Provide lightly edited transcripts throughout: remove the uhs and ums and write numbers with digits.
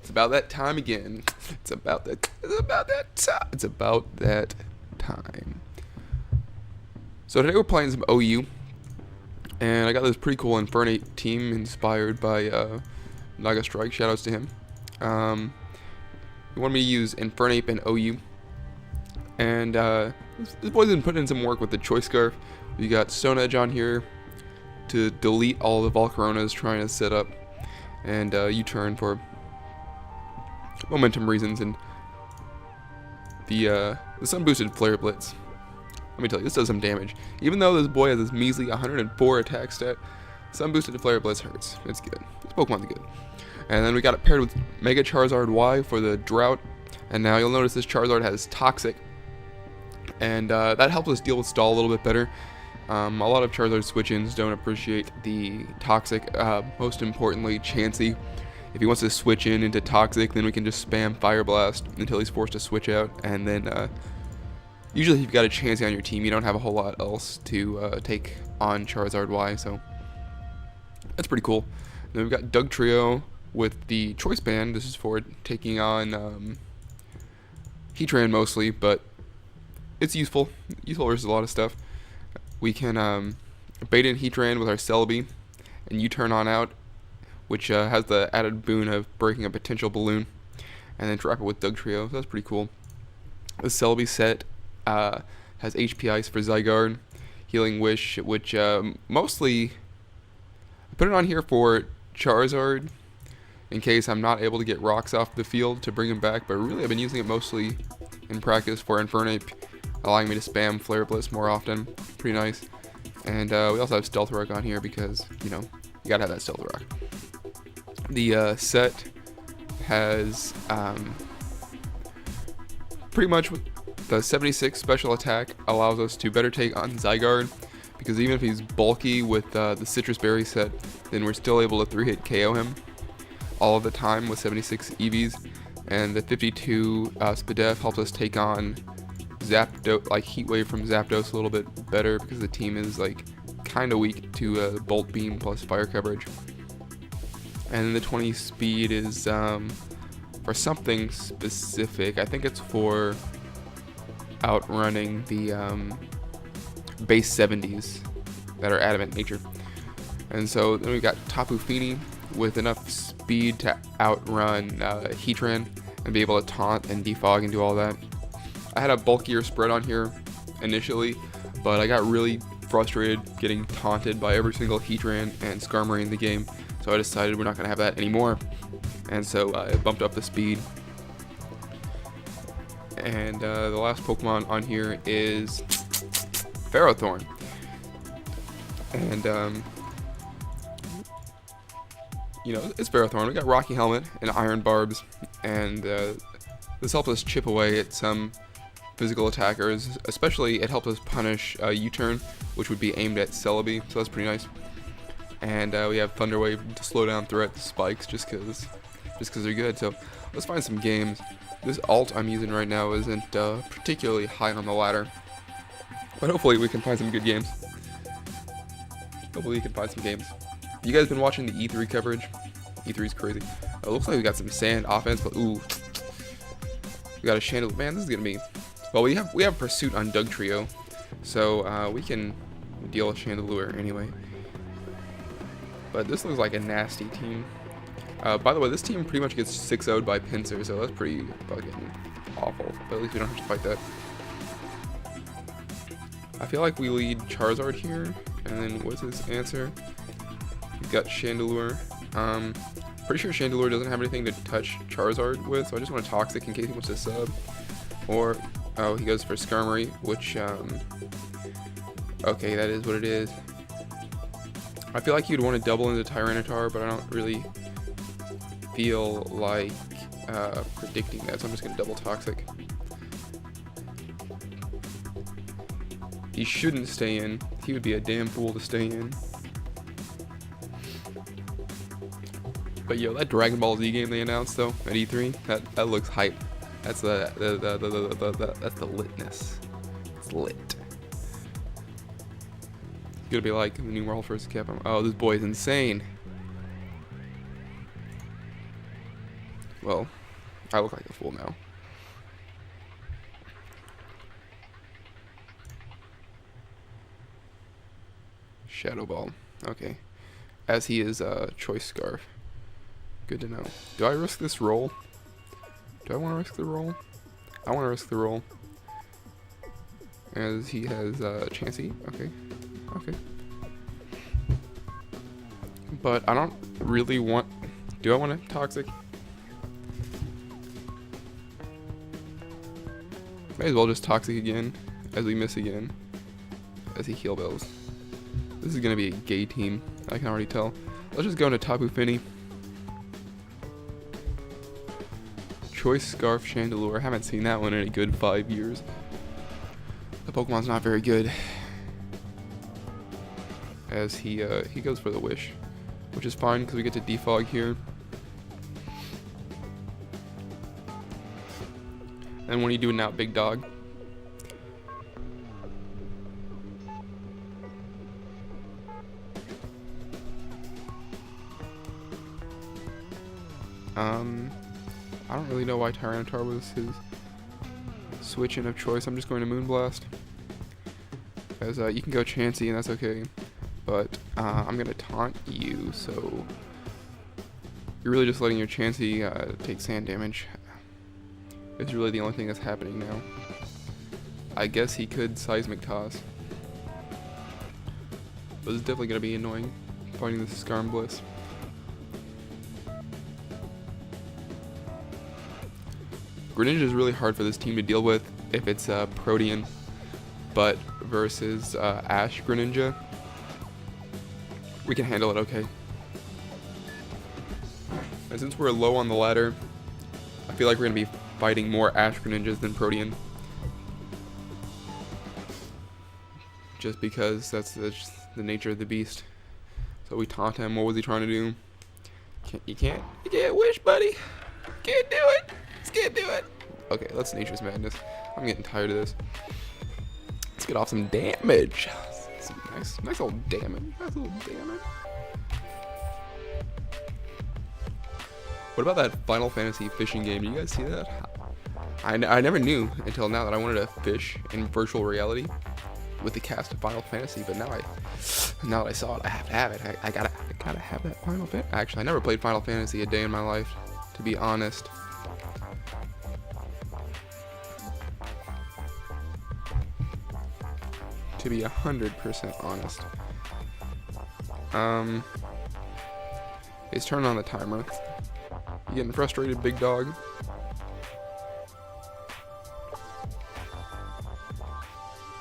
It's about that time again. It's about that. It's about that time. It's about that time. So today we're playing some OU, and I got this pretty cool Infernate team inspired by Naga Strike. Shoutouts to him. He wanted me to use Infernape and OU, and this boy's been putting in some work with the Choice Scarf. We got Stone Edge on here to delete all the Volcaronas trying to set up, and U-turn for momentum reasons, and the Sun Boosted Flare Blitz. Let me tell you, this does some damage. Even though this boy has this measly 104 attack stat, Sun Boosted Flare Blitz hurts. It's good. This Pokemon's good. And then we got it paired with Mega Charizard Y for the Drought, and now you'll notice this Charizard has Toxic, and that helps us deal with Stall a little bit better. A lot of Charizard switch-ins don't appreciate the Toxic. Most importantly, Chansey. If he wants to switch into Toxic, then we can just spam Fire Blast until he's forced to switch out. And then, usually if you've got a Chansey on your team, you don't have a whole lot else to take on Charizard Y, so that's pretty cool. Then we've got Doug Trio with the Choice Band. This is for taking on Heatran mostly, but it's useful. Useful versus a lot of stuff. We can bait in Heatran with our Celebi and U-turn on out, which has the added boon of breaking a potential balloon, and then trap it with Doug Trio. So that's pretty cool. The Celebi set has HP Ice for Zygarde, Healing Wish, which mostly I put it on here for Charizard in case I'm not able to get rocks off the field to bring him back, but really I've been using it mostly in practice for Infernape, allowing me to spam Flare Blitz more often. Pretty nice. And we also have Stealth Rock on here because, you know, you gotta have that Stealth Rock. The set has pretty much the 76 special attack allows us to better take on Zygarde, because even if he's bulky with the Citrus Berry set, then we're still able to 3-hit KO him all of the time with 76 EVs. And the 52 Spadef helps us take on Zapdos, like Heat Wave from Zapdos, a little bit better because the team is like kind of weak to Bolt Beam plus Fire coverage. And then the 20 speed is for something specific. I think it's for outrunning the base 70s that are adamant nature. And so then we've got Tapu Fini with enough speed to outrun Heatran and be able to taunt and defog and do all that. I had a bulkier spread on here initially, but I got really frustrated getting taunted by every single Heatran and Skarmory in the game, so I decided we're not going to have that anymore. And so I bumped up the speed. And the last Pokemon on here is Ferrothorn. And, you know, it's Ferrothorn. We got Rocky Helmet and Iron Barbs, and this helps us chip away at some physical attackers. Especially, it helps us punish U-turn, which would be aimed at Celebi, so that's pretty nice. And we have Thunder Wave to slow down threat spikes just because they're good. So let's find some games. This alt I'm using right now isn't particularly high on the ladder, but hopefully we can find some good games. Hopefully we can find some games. You guys been watching the E3 coverage? E3's crazy. It looks like we got some sand offense, but ooh, we got a Chandelure. Man, this is gonna be. Well, we have Pursuit on Doug Trio, so we can deal with Chandelure anyway. But this looks like a nasty team. By the way, this team pretty much gets 6-0'd by Pinsir, so that's pretty fucking awful. But at least we don't have to fight that. I feel like we lead Charizard here, and then what's his answer? We've got Chandelure. Pretty sure Chandelure doesn't have anything to touch Charizard with, so I just want a Toxic in case he wants to sub. Or, oh, he goes for Skarmory, which, okay, that is what it is. I feel like you'd want to double into Tyranitar, but I don't really feel like predicting that, so I'm just going to double Toxic. He shouldn't stay in. He would be a damn fool to stay in. But yo, that Dragon Ball Z game they announced though at E3, that looks hype. That's that's the litness. It's lit. It's gonna be like the new World vs. Capcom. Oh, this boy's insane. Well, I look like a fool now. Shadow Ball. Okay. As he is Choice Scarf. Good to know. Do I risk this roll? Do I want to risk the roll? I want to risk the roll. As he has Chansey. Okay. Okay. But I don't really want... Do I want a Toxic? May as well just Toxic again. As we miss again. As he Heal Bells. This is going to be a gay team. I can already tell. Let's just go into Tapu Fini. Choice Scarf Chandelure. I haven't seen that one in a good 5 years. The Pokemon's not very good. As he goes for the Wish. Which is fine because we get to defog here. And what are you doing now, big dog? I don't really know why Tyranitar was his switch in of choice. I'm just going to Moonblast. As you can go Chansey and that's okay. But I'm going to taunt you, so you're really just letting your Chansey take sand damage. It's really the only thing that's happening now. I guess he could Seismic Toss. But it's definitely going to be annoying fighting this Skarmory. Greninja is really hard for this team to deal with if it's Protean, but versus Ash Greninja, we can handle it okay. And since we're low on the ladder, I feel like we're going to be fighting more Ash Greninjas than Protean. Just because that's the nature of the beast. So we taunt him. What was he trying to do? You can't wish, buddy. Can't do it. Just can't do it. Okay, let's Nature's Madness. I'm getting tired of this. Let's get off some damage. Some nice little damage. Nice little damage. What about that Final Fantasy fishing game? Do you guys see that? I never knew until now that I wanted to fish in virtual reality with the cast of Final Fantasy, but now that I saw it, I have to have it. I gotta have that Final Fantasy. Actually, I never played Final Fantasy a day in my life, to be honest. To be 100% honest. It's turning on the timer. You getting frustrated, big dog?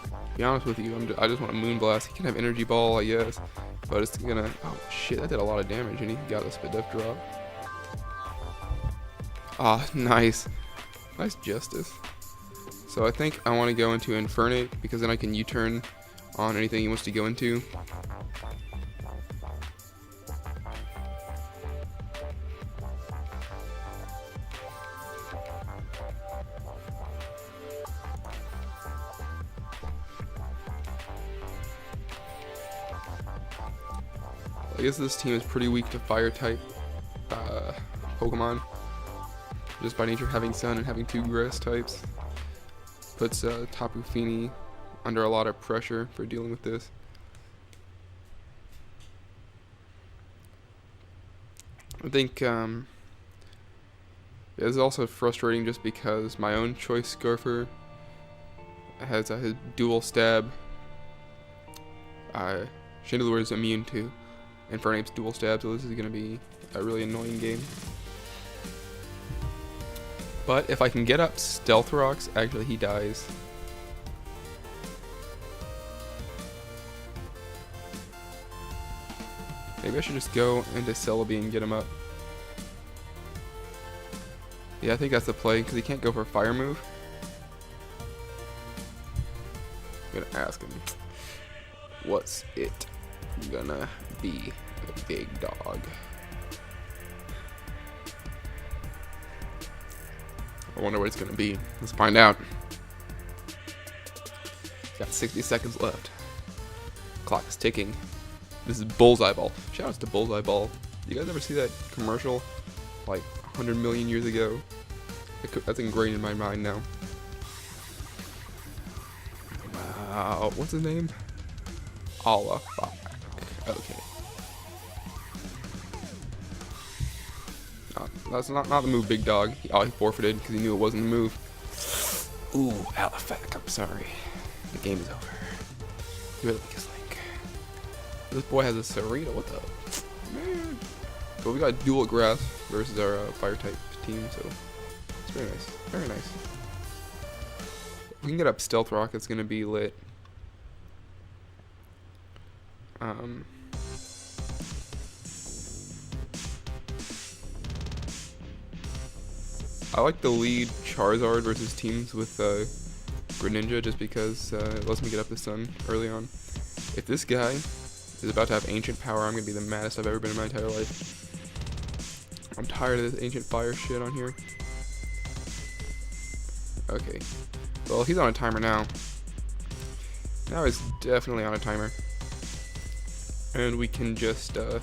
To be honest with you, I just want a Moonblast. He can have Energy Ball, I guess, but it's gonna... Oh shit, that did a lot of damage, and he got a Spidef drop. Ah, nice. Nice Justice. So I think I want to go into Infernape, because then I can U-turn on anything he wants to go into. I guess this team is pretty weak to fire type Pokemon. Just by nature having Sun and having 2 grass types. Puts Tapu Fini under a lot of pressure for dealing with this. I think it's also frustrating just because my own Choice Scarfer has his dual stab. Chandelure is immune to Infernape's dual stab, so this is going to be a really annoying game. But if I can get up Stealth Rocks, actually he dies. Maybe I should just go into Celebi and get him up. Yeah, I think that's the play, because he can't go for a fire move. I'm gonna ask him, what's it gonna be, big dog? I wonder what it's gonna be. Let's find out. Got 60 seconds left. Clock is ticking. This is Bullseye Ball. Shoutouts to Bullseye Ball. You guys ever see that commercial? Like 100 million years ago. That's ingrained in my mind now. Wow, what's his name? Allah. Okay. That's not the move, big dog. He forfeited because he knew it wasn't the move. Ooh, Alifak, I'm sorry. The game is over. You better lick his leg. This boy has a Serena. What the man? But we got dual grass versus our fire type team, so it's very nice. Very nice. If we can get up stealth rock, it's gonna be lit. I like the lead Charizard versus teams with Greninja just because it lets me get up the sun early on. If this guy is about to have ancient power, I'm gonna be the maddest I've ever been in my entire life. I'm tired of this ancient fire shit on here. Okay. Well, he's on a timer now. Now he's definitely on a timer. And we can just go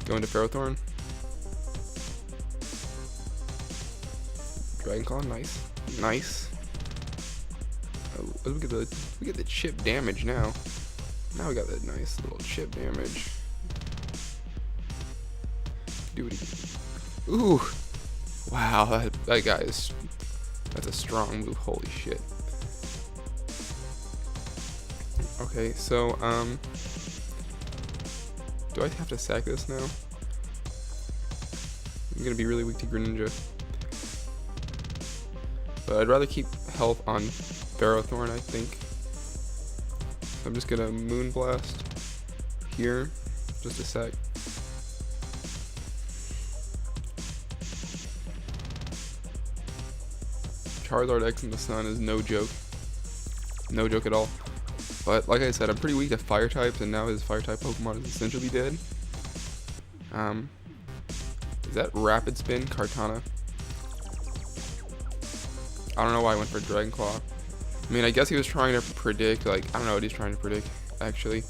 into Ferrothorn. Dragon Claw, nice. Nice. Oh, we get the chip damage now. Now we got that nice little chip damage. Do it again. Ooh. Wow, that guy is, that's a strong move, holy shit. Okay, so do I have to sack this now? I'm gonna be really weak to Greninja. But I'd rather keep health on Ferrothorn, I think. So I'm just gonna Moonblast here, just a sec. Charizard X in the sun is no joke. No joke at all. But like I said, I'm pretty weak to fire types, and now his fire type Pokemon is essentially dead. Is that Rapid Spin Kartana? I don't know why I went for Dragon Claw. I mean, I guess he was trying to predict, like, I don't know what he's trying to predict, actually.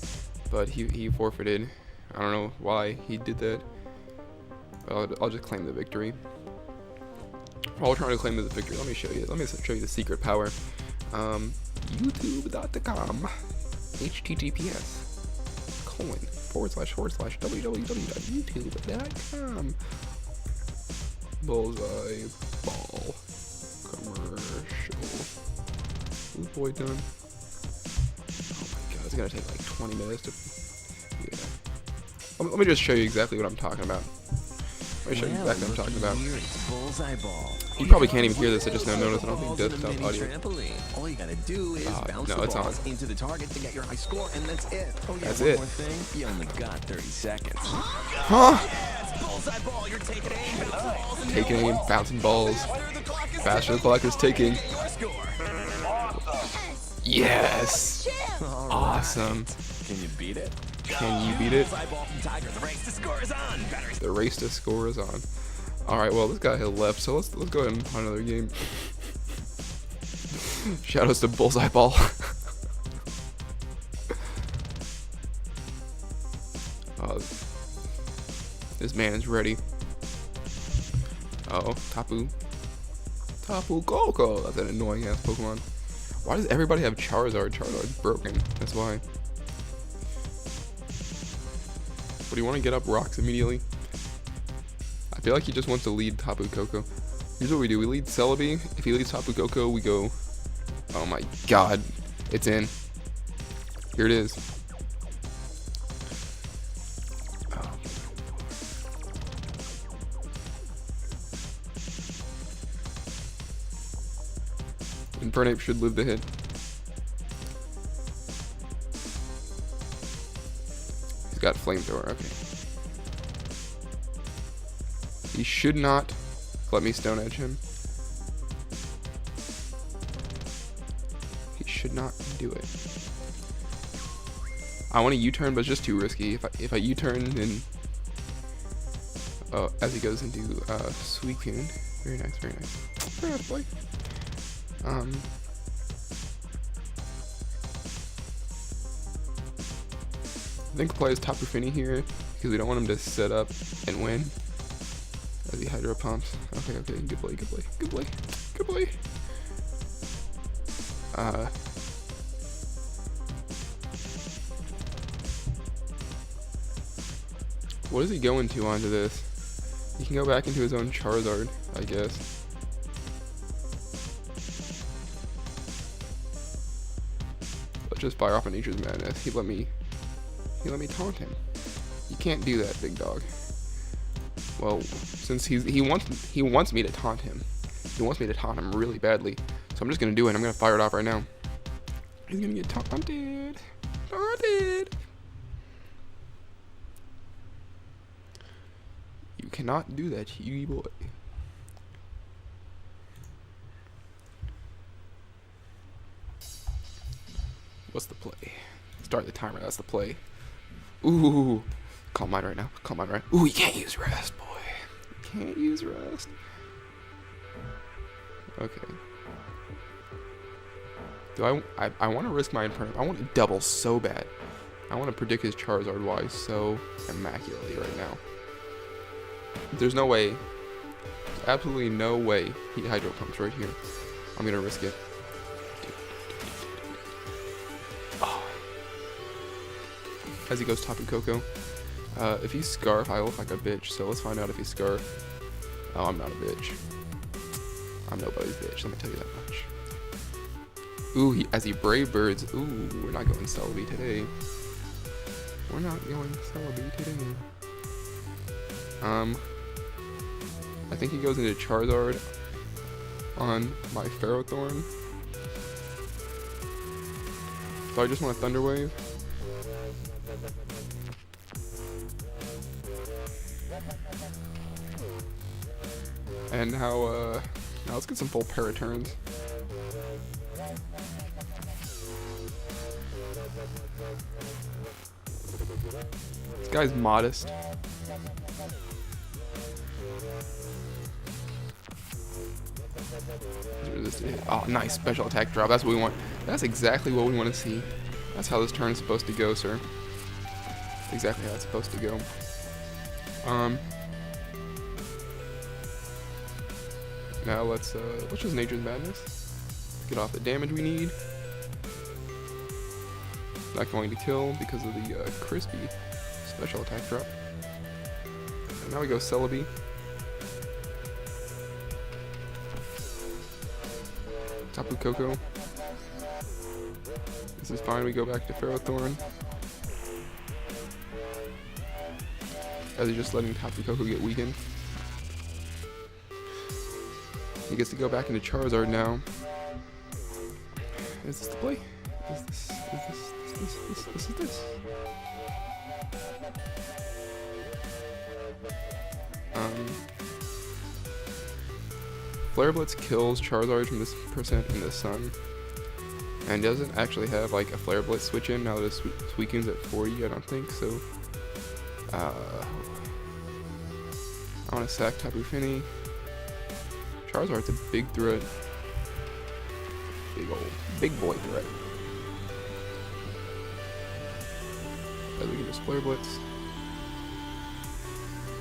But he forfeited. I don't know why he did that. But I'll just claim the victory. While trying to claim the victory, let me show you. Let me show you the secret power. YouTube.com https://www.youtube.com Bullseye Ball commercial. Is this boy done? Oh my god, it's gonna take like 20 minutes to. Yeah. Let me just show you exactly what I'm talking about. Let me show you exactly what I'm talking about. You probably can't even hear this. I just now noticed I don't think desktop audio. All you gotta do is bounce the balls into the target to get your high score, and that's it. Oh yeah, that's one it. more thing. You only got 30 seconds. Huh? Bullseye ball, you're taking aim. Taking aim, bouncing balls. Faster the clock is ticking. Yes. Awesome. Can you beat it? Can you beat it? The race to score is on. The race to score is on. Alright, well, this guy had left, so let's go ahead and play another game. Shoutouts to Bullseye Ball. This man is ready. Uh-oh, Tapu Koko. That's an annoying ass Pokemon. Why does everybody have Charizard? Charizard's broken. That's why. But do you want to get up rocks immediately? I feel like he just wants to lead Tapu Koko. Here's what we do. We lead Celebi. If he leads Tapu Koko, we go... Oh my god. It's in. Here it is. Oh. Infernape should live the hit. He's got Flamethrower. Okay. He should not let me Stone Edge him. He should not do it. I want a U-turn, but it's just too risky. If I U-turn, then as he goes into Suicune. Very nice, very nice. Very nice, boy. I think we'll play as Tapu Fini here because we don't want him to set up and win. As he hydro pumps. Okay, good play. What is he going to onto this? He can go back into his own Charizard, I guess. Let's just fire off a Nature's Madness. He let me taunt him. You can't do that, big dog. Well, since he wants me to taunt him. He wants me to taunt him really badly. So I'm just gonna do it. I'm gonna fire it off right now. He's gonna get taunted. You cannot do that, you boy. What's the play? Start the timer. That's the play. Ooh, calm mind right now. Ooh, you can't use rest, boy. You can't use rest. Okay. Do I want to risk my Inferno? I want to double so bad. I want to predict his Charizard Y so immaculately right now. There's no way. There's absolutely no way he Hydro Pumps right here. I'm gonna risk it. Oh. As he goes Tapu Koko. If he's Scarf, I look like a bitch. So let's find out if he's Scarf. Oh, I'm not a bitch. I'm nobody's bitch. Let me tell you that much. Ooh, as he Brave Birds. Ooh, we're not going Celebi today. I think he goes into Charizard on my Ferrothorn. So I just want a Thunder Wave. And now let's get some full Paraturns. This guy's modest. Oh, nice special attack drop. That's what we want. That's exactly what we want to see. That's how this turn is supposed to go, sir. That's exactly how it's supposed to go. Now let's just Nature's Madness. Get off the damage we need. Not going to kill because of the crispy special attack drop. And now we go Celebi. Tapu Koko. This is fine. We go back to Ferrothorn. As he's just letting Tapu Koko get weakened. He gets to go back into Charizard now. Is this the play? Is this? Flare Blitz kills Charizard from this percent in the sun, and doesn't actually have like a Flare Blitz switch in now that his Suicune's at 40. I don't think so. I want to sack Tapu Fini. Charizard's a big threat. Big boy threat. As we can just Flare Blitz.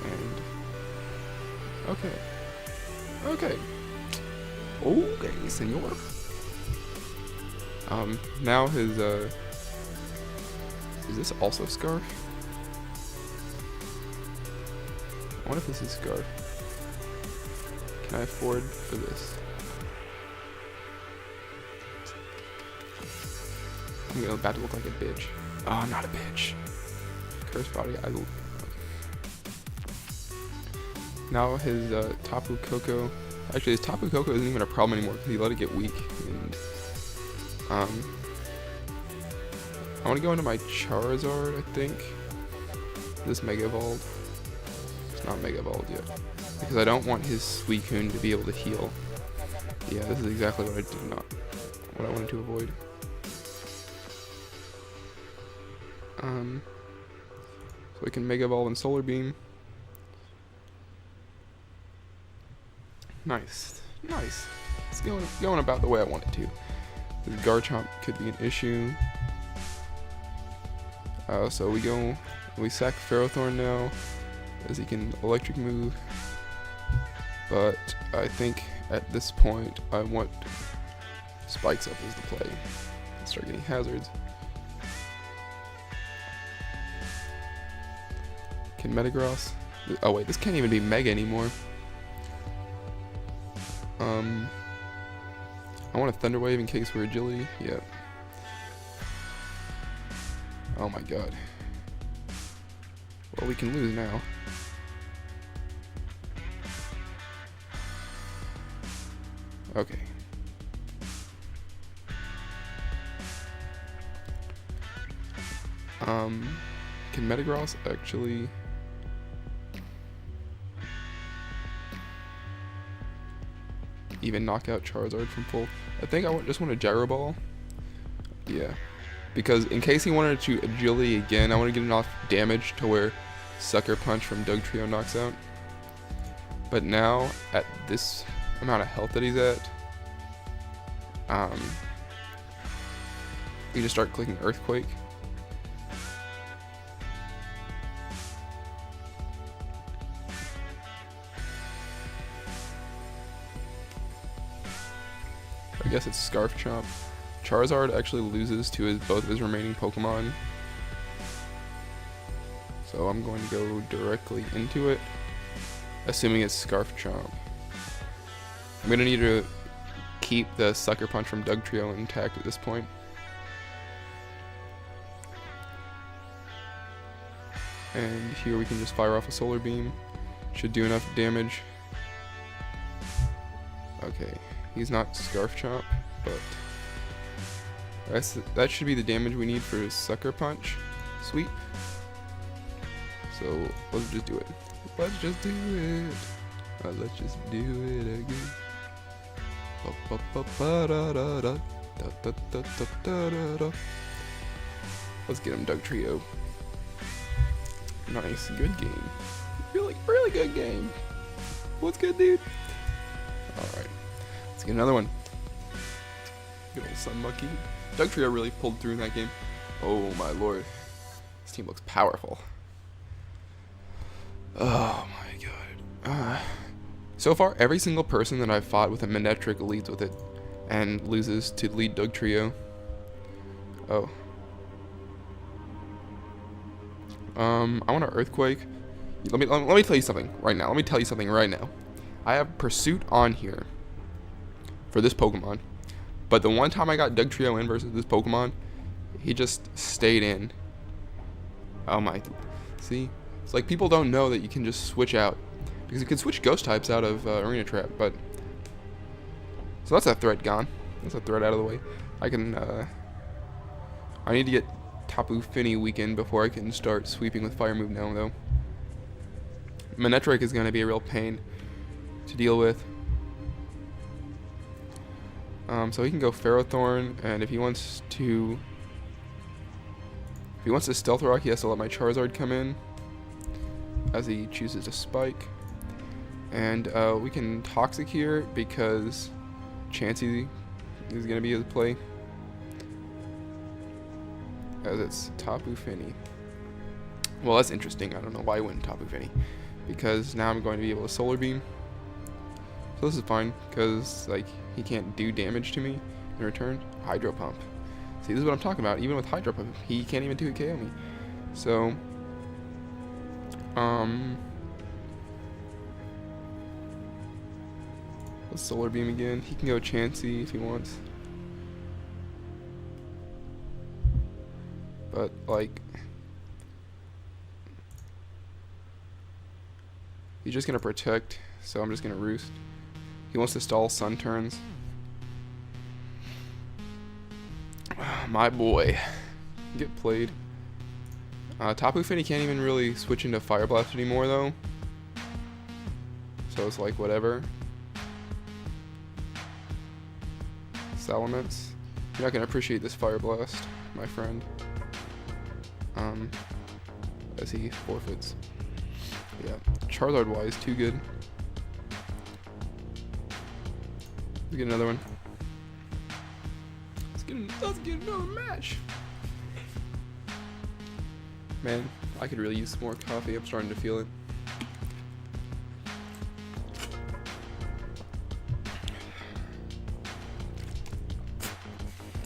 And okay, senor. Now his is this also Scarf? I wonder if this is Scarf. Can I afford for this? I'm about to look like a bitch. Oh, I'm not a bitch. Curse Body. Okay. Now his Tapu Koko. Actually, his Tapu Koko isn't even a problem anymore because he let it get weak. And I want to go into my Charizard. I think this Mega Evolved. It's not Mega Evolved yet because I don't want his Suicune to be able to heal. Yeah, this is exactly what I wanted to avoid. So we can Mega Evolve and Solar Beam. Nice. It's going about the way I want it to. The Garchomp could be an issue. So we sack Ferrothorn now, as he can Electric move. But I think at this point I want spikes up as the play. Start getting hazards. Can Metagross? Oh wait, this can't even be Mega anymore. I want a Thunder Wave in case we're agility. Yep. Oh my god. Well, we can lose now. Okay. Can Metagross actually... even knock out Charizard from full? I think I just want a Gyro Ball. Yeah. Because in case he wanted to agility again, I want to get enough damage to where Sucker Punch from Dugtrio knocks out. But now, at this amount of health that he's at, you just start clicking Earthquake. I guess it's Scarf Chomp. Charizard actually loses to both of his remaining Pokemon. So I'm going to go directly into it, assuming it's Scarf Chomp. I'm going to need to keep the Sucker Punch from Dugtrio intact at this point. And here we can just fire off a Solar Beam. Should do enough damage. Okay, he's not Scarf Chomp, but that should be the damage we need for his Sucker Punch. Sweet. So let's just do it. Let's just do it. Let's just do it again. Let's get him Dugtrio. Nice, good game. Really good game. What's good, dude? Alright, let's get another one. Good old Sun Monkey. Dugtrio really pulled through in that game. Oh my lord. This team looks powerful. Oh my god. So far, every single person that I've fought with a Manectric leads with it and loses to lead Dugtrio. Oh. I want an Earthquake. Let me tell you something right now. Let me tell you something right now. I have Pursuit on here for this Pokemon, but the one time I got Dugtrio in versus this Pokemon, he just stayed in. Oh my. See? It's like people don't know that you can just switch out. Because you can switch Ghost types out of Arena Trap, but... So that's a threat gone. That's a threat out of the way. I can, I need to get Tapu Fini weakened before I can start sweeping with Fire Move now, though. Manectric is going to be a real pain to deal with. So he can go Ferrothorn, and if he wants to... If he wants to Stealth Rock, he has to let my Charizard come in, as he chooses to Spike. And we can Toxic here because Chansey is going to be his play, as it's Tapu Fini. Well, that's interesting. I don't know why I went Tapu Fini, because now I'm going to be able to Solar Beam. So this is fine, because like he can't do damage to me in return. Hydro Pump. See, this is what I'm talking about. Even with Hydro Pump, he can't even 2-KO me. So, let's Solar Beam again. He can go Chansey if he wants. But, like, he's just going to protect, so I'm just going to Roost. He wants to stall Sun turns. My boy. Get played. Tapu Fini can't even really switch into Fire Blast anymore, though. So it's like, whatever. Salamence. You're not going to appreciate this Fire Blast, my friend. As he forfeits. Yeah, Charizard-wise, too good. Let's get another one. Let's get another match. Man, I could really use some more coffee. I'm starting to feel it.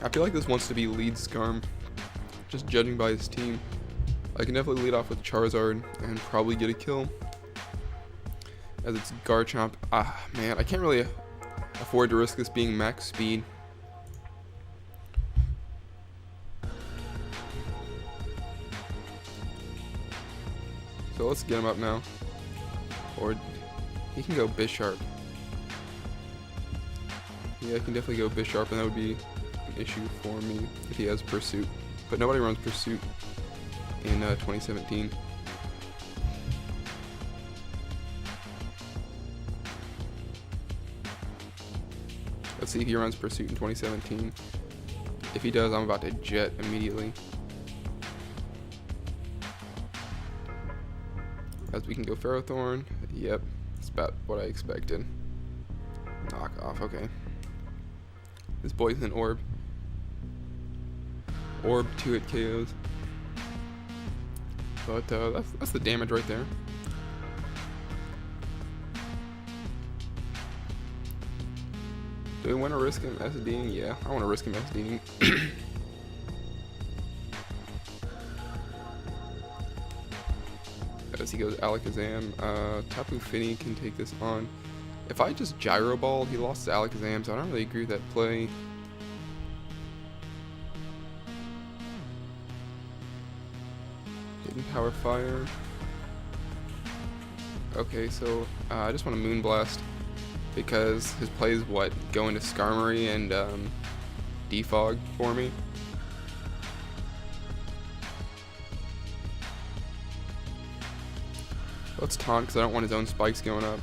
I feel like this wants to be lead Skarm, just judging by his team. I can definitely lead off with Charizard and probably get a kill, as it's Garchomp. Ah, man, I can't really afford to risk this being max speed. So let's get him up now. Or he can go Bisharp. Yeah, I can definitely go Bisharp, and that would be an issue for me if he has Pursuit. But nobody runs Pursuit in 2017. Let's see if he runs Pursuit in 2017. If he does, I'm about to jet immediately. As we can go Ferrothorn. Yep, it's about what I expected. Knock off, okay. This boy's an Orb. Orb 2-hit KOs. But that's the damage right there. Do we want to risk him SDing? Yeah, I want to risk him SDing. As he goes Alakazam, Tapu Fini can take this on. If I just Gyro Ball, he lost to Alakazam, so I don't really agree with that play. Hidden Power Fire. Okay, so I just want to Moonblast because his play is what? Go into Skarmory and Defog for me. Let's taunt because I don't want his own spikes going up.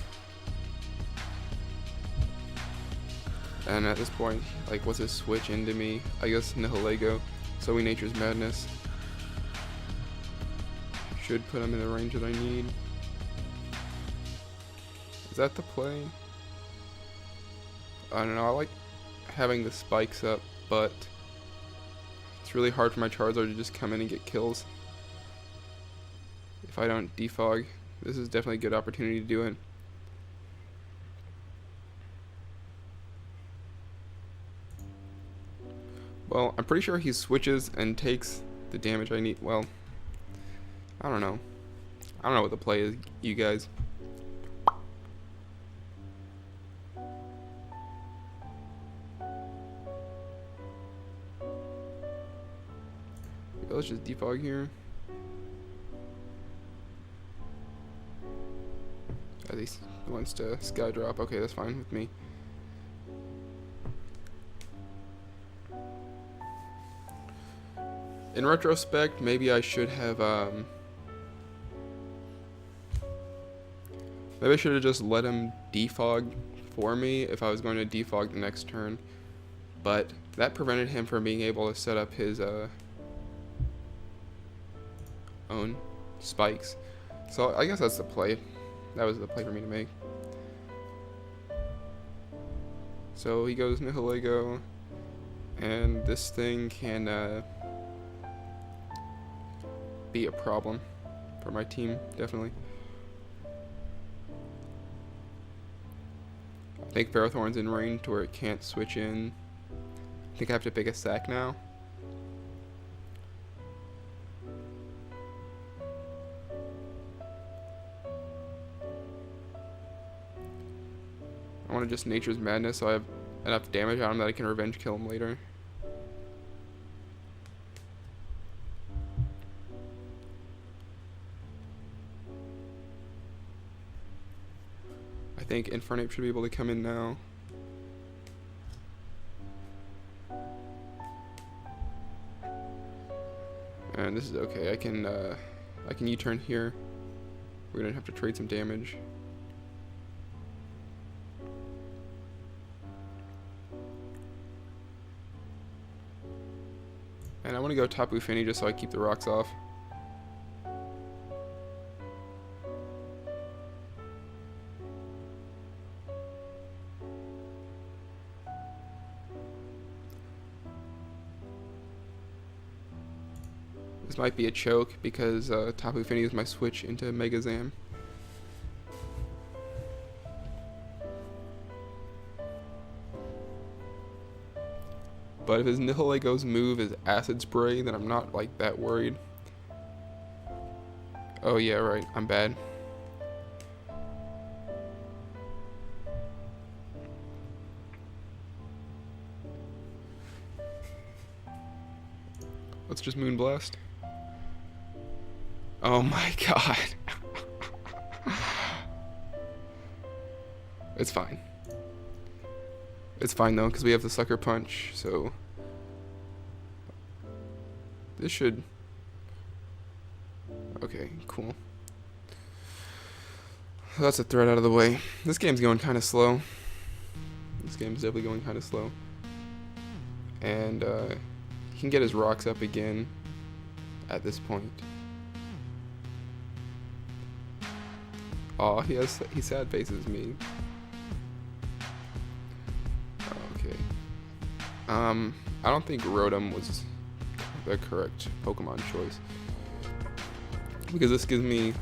And at this point, like, what's his switch into me? I guess Nihilego. Sowing Nature's Madness. Should put him in the range that I need. Is that the play? I don't know, I like having the spikes up, but it's really hard for my Charizard to just come in and get kills. If I don't defog, this is definitely a good opportunity to do it. Well, I'm pretty sure he switches and takes the damage I need. Well, I don't know. I don't know what the play is, you guys. Let's just defog here. At least he wants to Sky Drop. Okay, that's fine with me. In retrospect, maybe I should have maybe I should have just let him defog for me if I was going to defog the next turn. But that prevented him from being able to set up his own spikes. So I guess that's the play. That was the play for me to make. So he goes Nihilego, and this thing can be a problem for my team, definitely. I think Ferrothorn's in range to where it can't switch in. I think I have to pick a sack now. I want to just Nature's Madness so I have enough damage on him that I can revenge kill him later. I think Infernape should be able to come in now. And this is okay. I can U-turn here. We're gonna have to trade some damage. And I want to go Tapu Fini just so I keep the rocks off. This might be a choke because Tapu Fini is my switch into Megazam. But if his Nihilego's move is Acid Spray, then I'm not like that worried. Oh yeah, right. I'm bad. Let's just Moonblast. Oh my god. It's fine. It's fine though, because we have the Sucker Punch, so this should... Okay, cool. That's a threat out of the way. This game's going kind of slow. This game's definitely going kind of slow. And he can get his rocks up again at this point. Oh, he sad faces me. Okay. I don't think Rotom was the correct Pokemon choice, because this gives me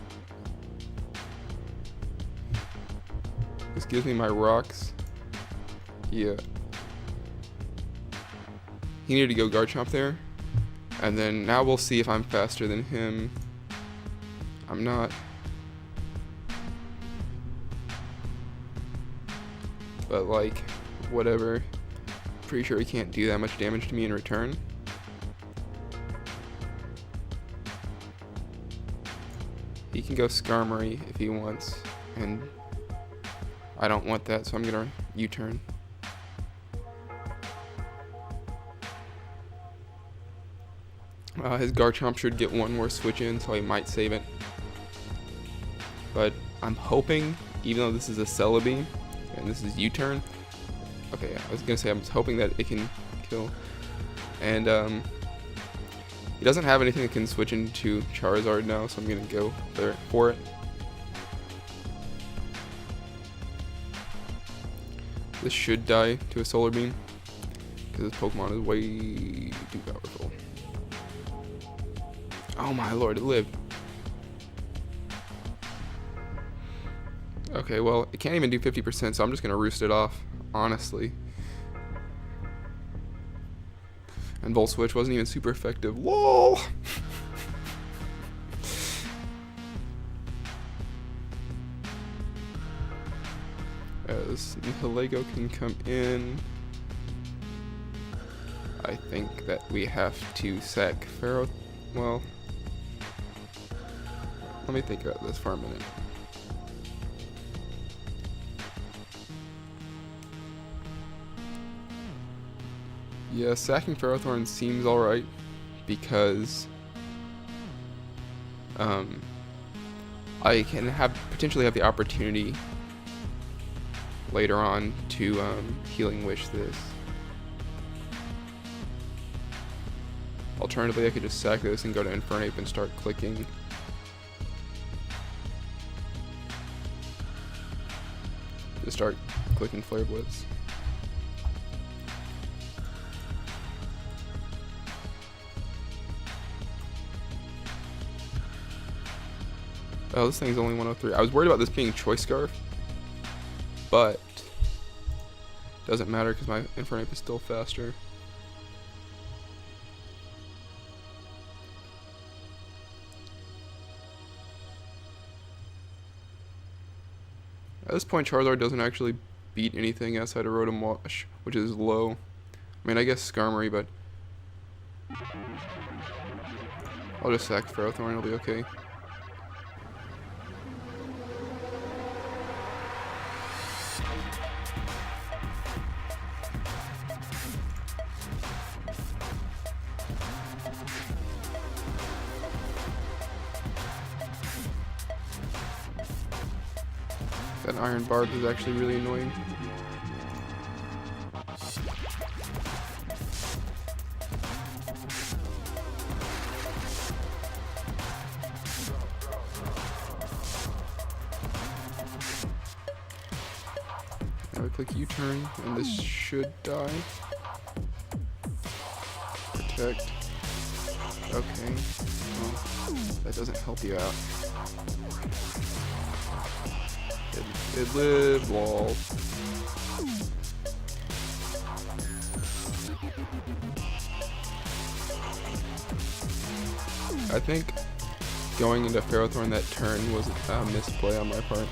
my rocks. Yeah. He needed to go Garchomp there, and then now we'll see if I'm faster than him. I'm not. But like, whatever. Pretty sure he can't do that much damage to me in return. He can go Skarmory if he wants, and I don't want that, so I'm gonna U-turn. His Garchomp should get one more switch in, so he might save it. But I'm hoping, even though this is a Celebi, and this is U-turn. Okay, I was gonna say I'm hoping that it can kill. And he doesn't have anything that can switch into Charizard now, so I'm gonna go for it. This should die to a Solar Beam, because this Pokemon is way too powerful. Oh my lord, it lived. Okay, well, it can't even do 50%, so I'm just gonna roost it off, honestly. And Volt Switch wasn't even super effective. LOL! As Nihilego can come in, I think that we have to sack Pharaoh. Well, let me think about this for a minute. Yeah, sacking Ferrothorn seems alright, because I can potentially have the opportunity later on to Healing Wish this. Alternatively, I could just sack this and go to Infernape and start clicking. Just start clicking Flare Blitz. Oh, this thing's only 103. I was worried about this being Choice Scarf, but doesn't matter because my Infernape is still faster. At this point, Charizard doesn't actually beat anything outside of Rotom Wash, which is low. I mean, I guess Skarmory, but I'll just sack Ferrothorn, it'll be okay. That Iron Barb is actually really annoying. Now we click U-turn, and this should die. Protect. Okay. Well, that doesn't help you out. It lived, lol. I think going into Ferrothorn that turn was a misplay on my part.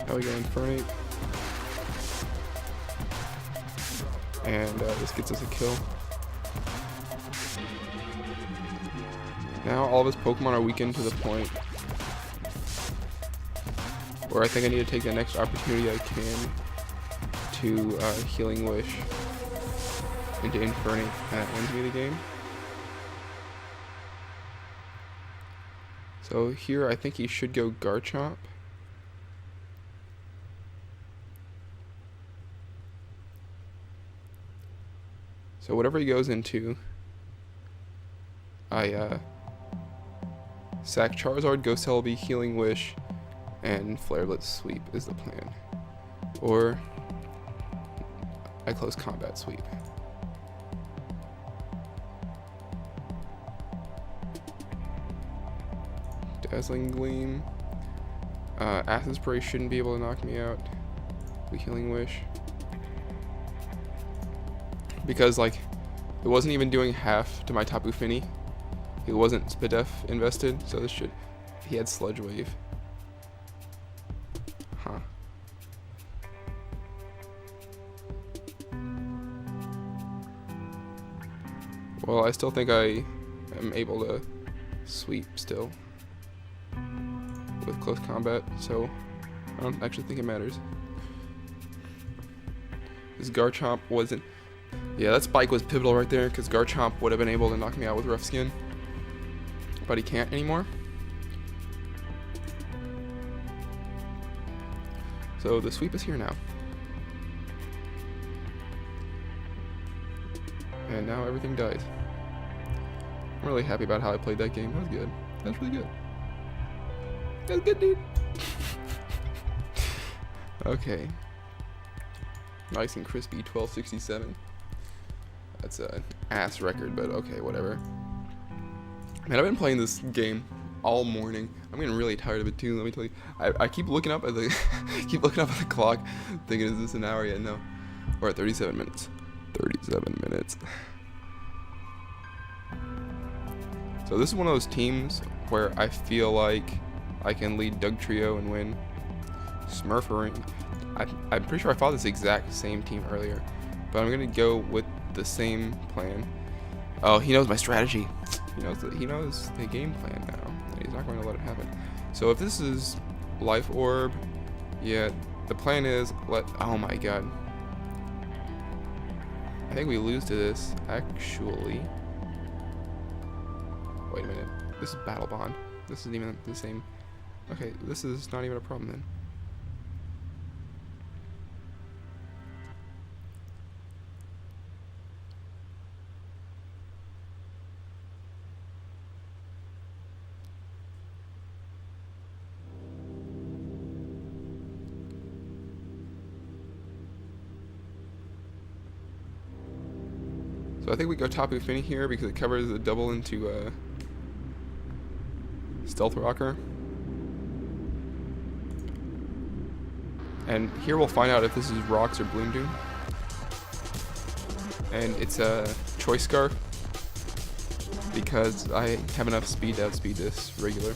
Now we go Infernape. And this gets us a kill. Now all of his Pokemon are weakened to the point where I think I need to take the next opportunity I can to Healing Wish into Infernape, and that wins me the game. So here I think he should go Garchomp. So whatever he goes into, I sack Charizard, Ghost Celebi, Healing Wish, and Flare Blitz sweep is the plan. Or I close combat sweep. Dazzling Gleam. Acid Spray shouldn't be able to knock me out. The Healing Wish. Because, like, it wasn't even doing half to my Tapu Fini. It wasn't Spadef invested, so this should... He had Sludge Wave. Huh. Well, I still think I am able to sweep still with close combat, so I don't actually think it matters. This Garchomp wasn't... Yeah, that spike was pivotal right there, because Garchomp would have been able to knock me out with Rough Skin. But he can't anymore. So the sweep is here now. And now everything dies. I'm really happy about how I played that game. That was good. That was really good. That was good, dude. Okay. Nice and crispy, 1267. That's an ass record, but okay, whatever. Man, I've been playing this game all morning. I'm getting really tired of it too. Let me tell you. I keep looking up at the clock, thinking, is this an hour yet? No. We're at 37 minutes. 37 minutes. So this is one of those teams where I feel like I can lead Doug Trio and win. Smurfering. I'm pretty sure I fought this exact same team earlier, but I'm gonna go with the same plan. Oh, he knows my strategy. He knows the game plan now, and he's not going to let it happen. So if this is Life Orb, yeah, the plan is oh my god. I think we lose to this, actually. Wait a minute. This is Battle Bond. This isn't even the same. Okay, this is not even a problem then. So I think we go Tapu Fini here because it covers the double into Stealth Rocker. And here we'll find out if this is Rocks or Bloom Doom. And it's a Choice Scarf because I have enough speed to outspeed this regular.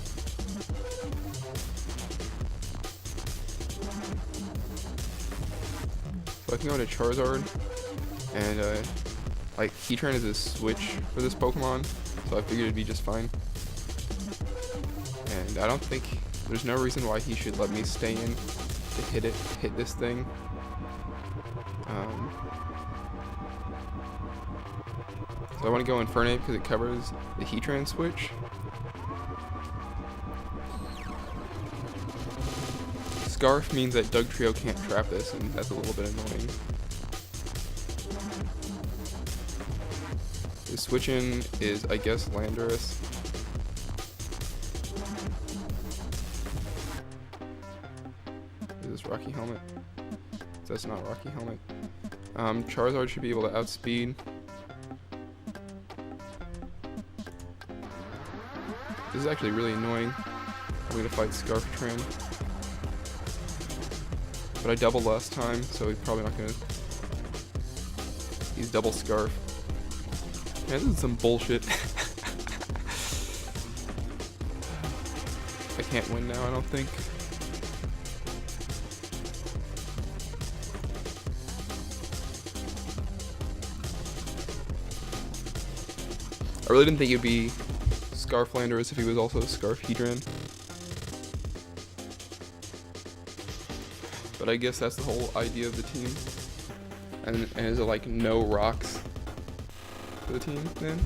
So I can go into Charizard and like, Keyturn is a switch for this Pokemon, so I figured it'd be just fine. And I don't think there's no reason why he should let me stay in to hit this thing. So I want to go Infernape because it covers the Heatran switch. Scarf means that Doug Trio can't trap this, and that's a little bit annoying. The switch in is, I guess, Landorus. Is this Rocky Helmet? That's not Rocky Helmet. Charizard should be able to outspeed. This is actually really annoying. I'm going to fight Scarf Tram. But I doubled last time, so he's probably not going to... He's double Scarf. Man, this is some bullshit. I can't win now, I don't think. I really didn't think it'd be Scarf Landorus if he was also Scarf Hedron. But I guess that's the whole idea of the team. And is it like no rocks for the team then?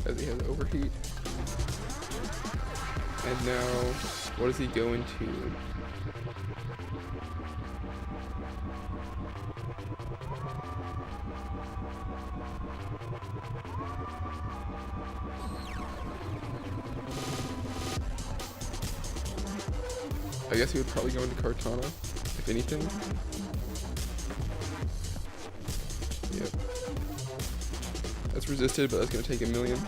As he has overheat. And now, what does he go into? I guess he would probably go into Kartana, if anything. Yep. That's resisted, but that's going to take a million.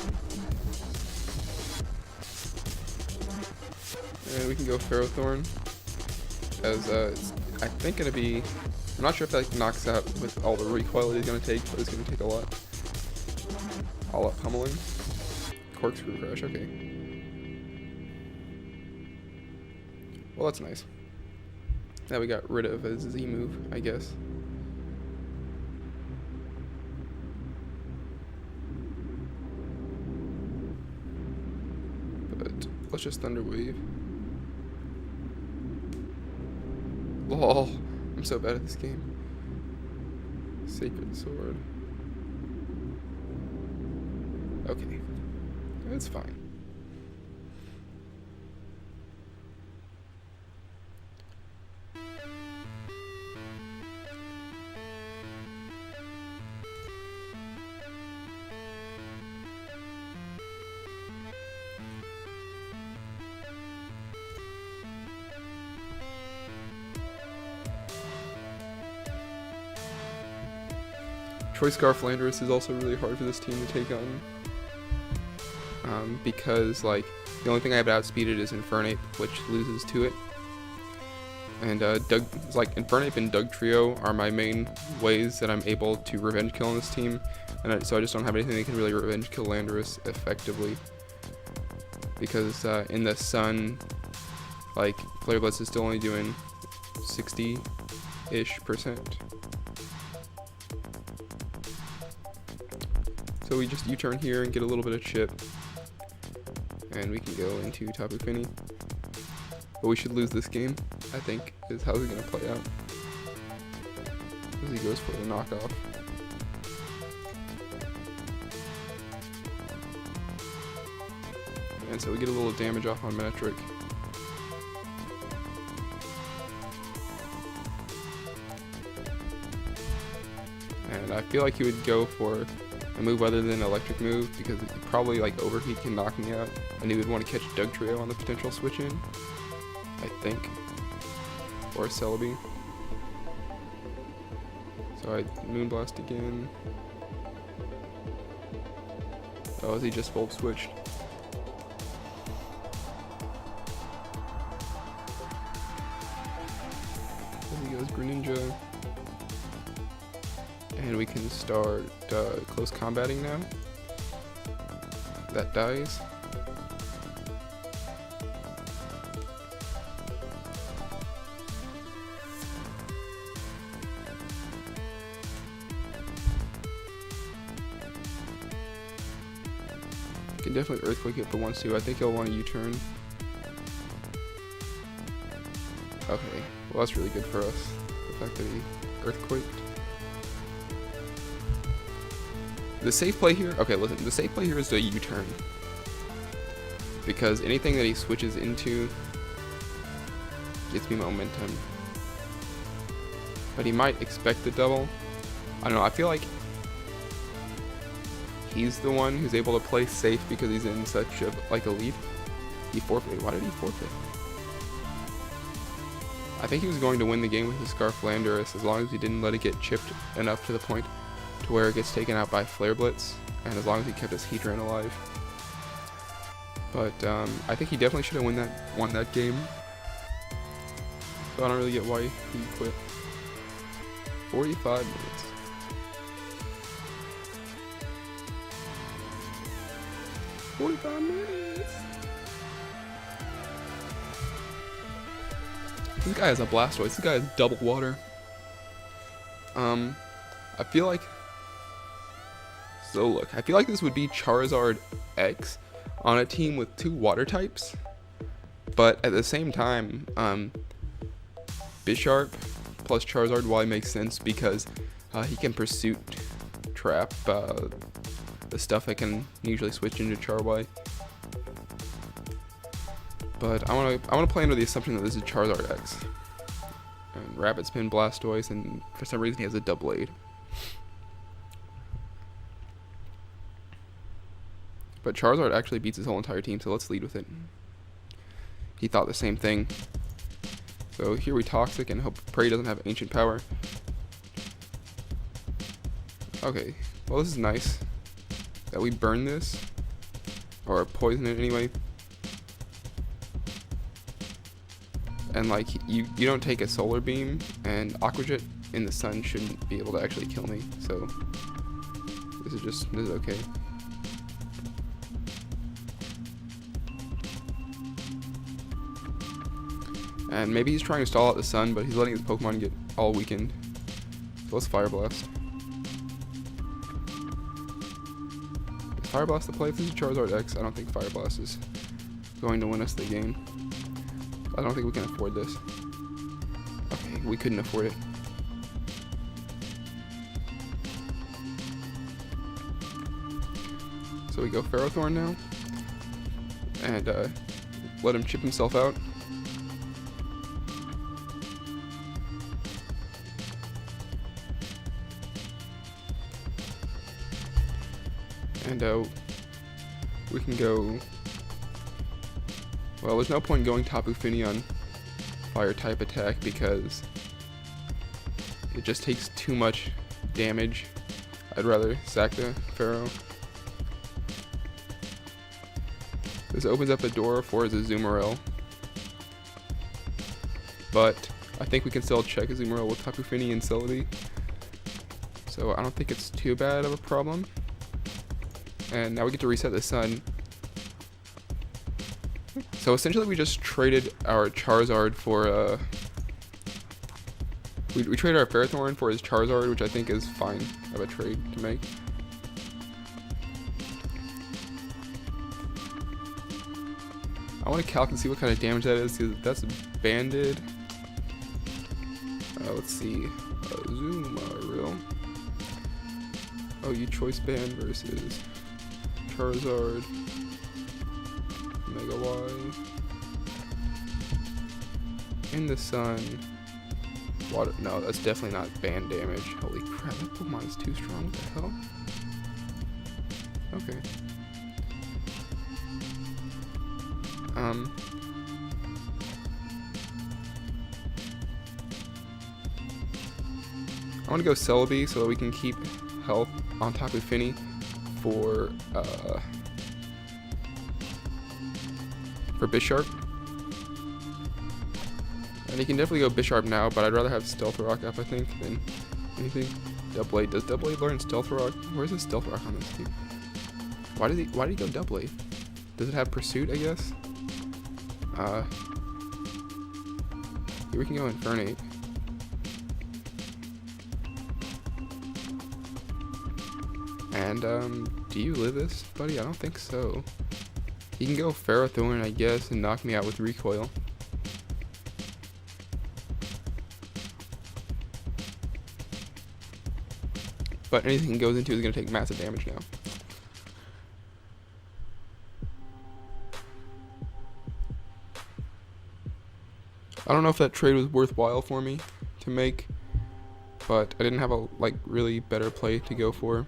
And we can go Ferrothorn, as it's, I think, going to be... I'm not sure if that knocks out with all the recoil he's going to take, but it's going to take a lot. All up pummeling. Corkscrew Crash, okay. Well, that's nice. Now we got rid of his Z move, I guess. But let's just Thunder Wave. Lol, I'm so bad at this game. Sacred Sword. Okay, it's fine. Choice Scarf Landorus is also really hard for this team to take on. Because, like, the only thing I have outspeeded is Infernape, which loses to it. And, Infernape and Dugtrio are my main ways that I'm able to revenge kill on this team. And so I just don't have anything that can really revenge kill Landorus effectively. Because, in the Sun, like, Flare Blitz is still only doing 60-ish%. So we just U-turn here and get a little bit of chip. And we can go into Tapu Fini. But we should lose this game, I think, is how it's going to play out. As he goes for the knockoff. And so we get a little damage off on Metric. And I feel like he would go for a move other than electric move because probably like overheat can knock me out, and he would want to catch Dugtrio on the potential switch in, I think, or Celebi. So I Moonblast again. Oh, is he just Volt switched? There he goes, Greninja. And we can start close combating now. That dies. Can definitely Earthquake it for once too. I think he'll want to U-turn. Okay, well that's really good for us. The fact that he Earthquaked. The safe play here, okay, listen, the safe play here is the U-turn. Because anything that he switches into gets me momentum. But he might expect the double. I don't know, I feel like he's the one who's able to play safe because he's in such a, like, a lead. He forfeited. Why did he forfeit? I think he was going to win the game with his Scarf Landorus as long as he didn't let it get chipped enough to the point to where it gets taken out by Flare Blitz, and as long as he kept his Heatran alive. But I think he definitely should have won that game. So I don't really get why he quit. 45 minutes. This guy has a Blastoise. This guy has double water. I feel like... So look, I feel like this would be Charizard X on a team with 2 water types. But at the same time, Bisharp plus Charizard Y makes sense because he can Pursuit Trap the stuff that can usually switch into Char-Y. But I wanna play under the assumption that this is Charizard X. And Rapid Spin Blastoise, and for some reason he has a Doublade. But Charizard actually beats his whole entire team, so let's lead with it. He thought the same thing. So here we Toxic and hope Prey doesn't have Ancient Power. Okay, well this is nice. That we burn this. Or poison it anyway. And like, you don't take a Solar Beam, and Aqua Jet in the sun shouldn't be able to actually kill me. So this is okay. And maybe he's trying to stall out the sun, but he's letting his Pokemon get all weakened. So let's Fire Blast. Is Fire Blast the play? If this is Charizard X, I don't think Fire Blast is going to win us the game. I don't think we can afford this. Okay, we couldn't afford it. So we go Ferrothorn now. And let him chip himself out. And we can go... Well, there's no point in going Tapu Fini on Fire type attack because it just takes too much damage. I'd rather sack the Pharaoh. This opens up a door for his Azumarill. But I think we can still check Azumarill with Tapu Fini and Celebi. So I don't think it's too bad of a problem. And now we get to reset the sun. So essentially we just traded our Charizard for we traded our Ferrothorn for his Charizard, which I think is fine of a trade to make. I want to calc and see what kind of damage that is, because that's banded. Let's see. Azumarill. Oh, you choice band versus Charizard. Mega Y. In the sun. Water. No, that's definitely not band damage. Holy crap, that Pokemon is too strong. What the hell? Okay. I want to go Celebi so that we can keep health on Tapu Fini for Bisharp. And you can definitely go Bisharp now, but I'd rather have Stealth Rock up, I think, than anything. Doublade. Does Doublade learn Stealth Rock? Where's the Stealth Rock on this team? Why did he go Doublade? Does it have Pursuit, I guess? Here we can go Infernape. And, do you live this, buddy? I don't think so. He can go Ferrothorn, I guess, and knock me out with Recoil. But anything he goes into is going to take massive damage now. I don't know if that trade was worthwhile for me to make, but I didn't have a really better play to go for.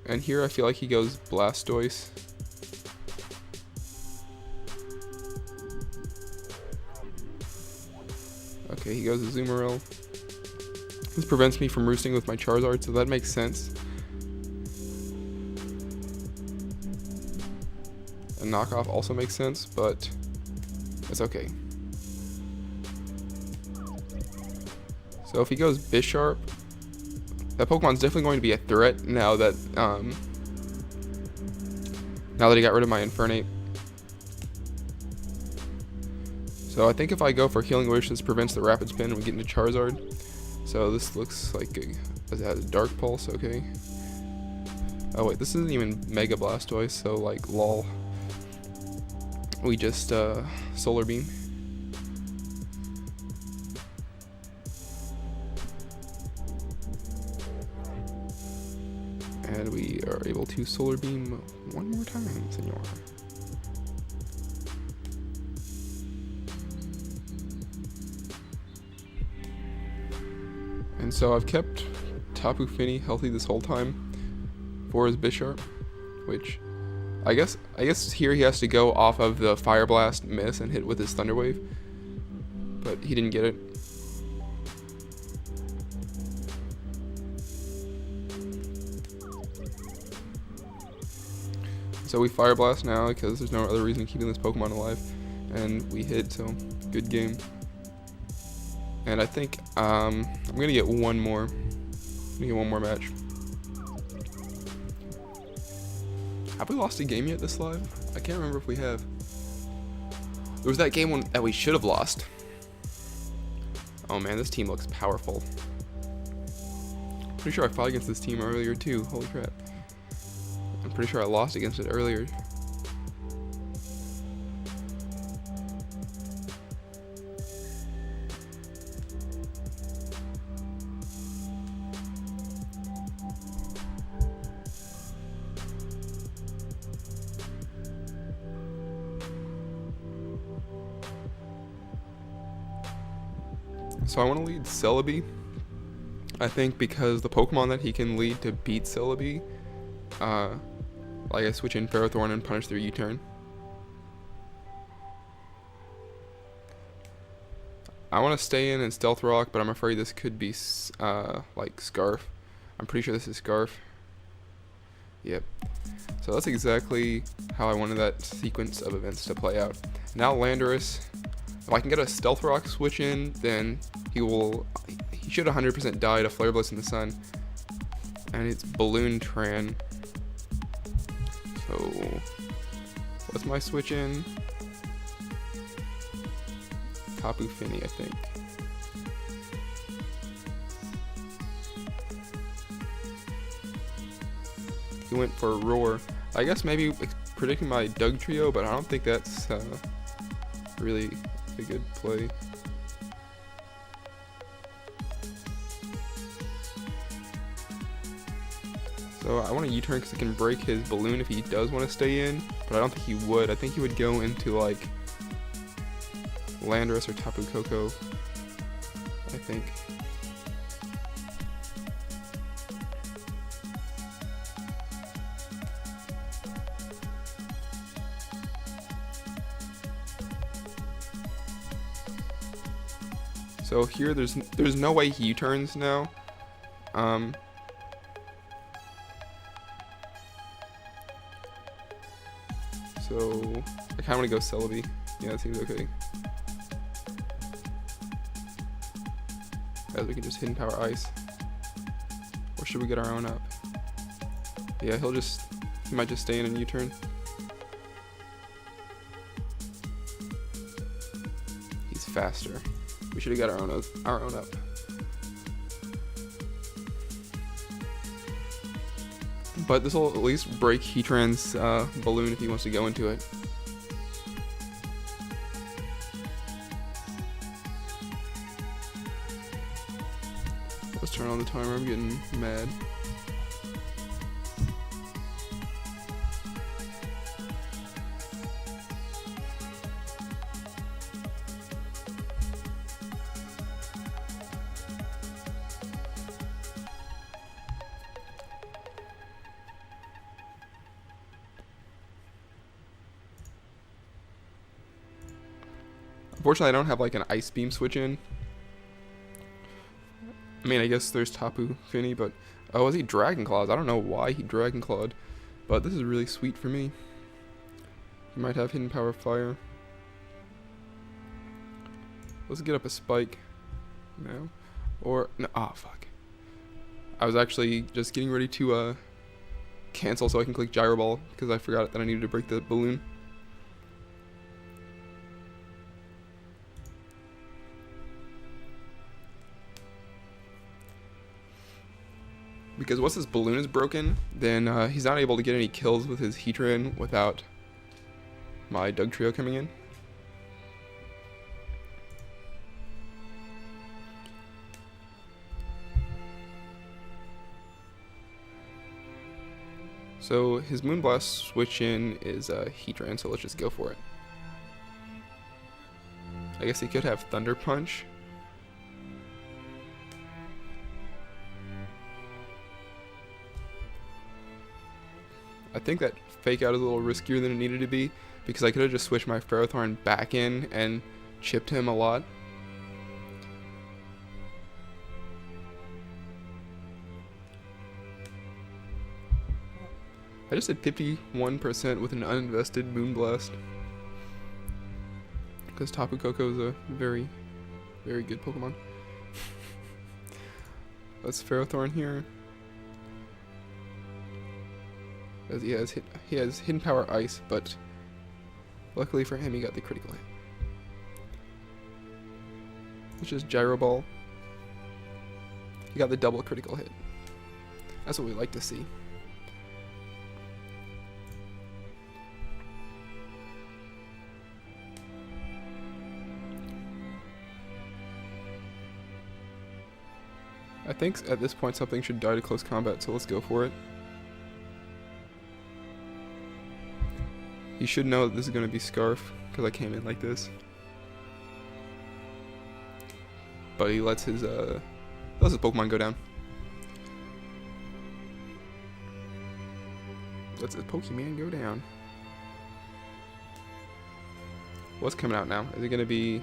And here I feel like he goes Blastoise Okay, he goes to Azumarill. This prevents me from roosting with my Charizard, so that makes sense. And knockoff also makes sense, but it's okay. So if he goes Bisharp, that Pokemon's definitely going to be a threat now that he got rid of my Infernape. So I think if I go for Healing Wish, this prevents the Rapid Spin and we get into Charizard. So this looks like it has a Dark Pulse, okay. Oh wait, this isn't even Mega Blastoise, so like lol. We just Solar Beam. And we are able to Solar Beam one more time, senor. And so I've kept Tapu Fini healthy this whole time for his Bisharp, which I guess here he has to go off of the Fire Blast miss and hit with his Thunder Wave, but he didn't get it. So we Fire Blast now because there's no other reason keeping this Pokemon alive, and we hit, so good game. And I think I'm gonna get one more. Match. Have we lost a game yet this live? I can't remember if we have. There was that game that we should have lost. Oh man, this team looks powerful. Pretty sure I fought against this team earlier too. Holy crap. I'm pretty sure I lost against it earlier. So I want to lead Celebi, I think, because the Pokemon that he can lead to beat Celebi, like I switch in Ferrothorn and punish their U-turn. I want to stay in Stealth Rock, but I'm afraid this could be like Scarf. I'm pretty sure this is Scarf. Yep. So that's exactly how I wanted that sequence of events to play out. Now Landorus, if I can get a Stealth Rock switch in, then he should 100% die to Flare Blitz in the Sun. And it's Balloon Tran. So what's my switch in? Tapu Fini, I think. He went for Roar. I guess maybe predicting my Doug Trio, but I don't think that's really a good play. So I want to U-turn because it can break his balloon if he does want to stay in, but I don't think he would. I think he would go into like Landorus or Tapu Koko, I think. So here there's no way he U-turns now. So I kinda wanna go Celebi. Yeah, that seems okay. As we can just Hidden Power Ice. Or should we get our own up? Yeah, he might just stay in and U-turn. He's faster. We should have got our own up. But this will at least break Heatran's balloon if he wants to go into it. Let's turn on the timer, I'm getting mad. Unfortunately, I don't have like an Ice Beam switch in, I mean, I guess there's Tapu Fini, but oh, is he Dragon Claws? I don't know why he Dragon Clawed, but this is really sweet for me. He might have Hidden Power Fire. Let's get up a Spike now, or no? Ah, fuck. I was actually just getting ready to cancel so I can click Gyro Ball because I forgot that I needed to break the balloon. Because once his balloon is broken, then he's not able to get any kills with his Heatran without my Doug Trio coming in. So his Moonblast switch in is Heatran, so let's just go for it. I guess he could have Thunder Punch. I think that Fake Out is a little riskier than it needed to be, because I could have just switched my Ferrothorn back in and chipped him a lot. I just did 51% with an uninvested Moonblast. Because Tapu Koko is a very, very good Pokemon. Let's Ferrothorn here. As he has Hidden Power Ice, but luckily for him he got the critical hit. Let's just Gyro Ball. He got the double critical hit. That's what we like to see. I think at this point something should die to close combat, so let's go for it. He should know that this is going to be Scarf, because I came in like this. But he lets his Pokemon go down. Lets his Pokemon go down. What's coming out now? Is it going to be...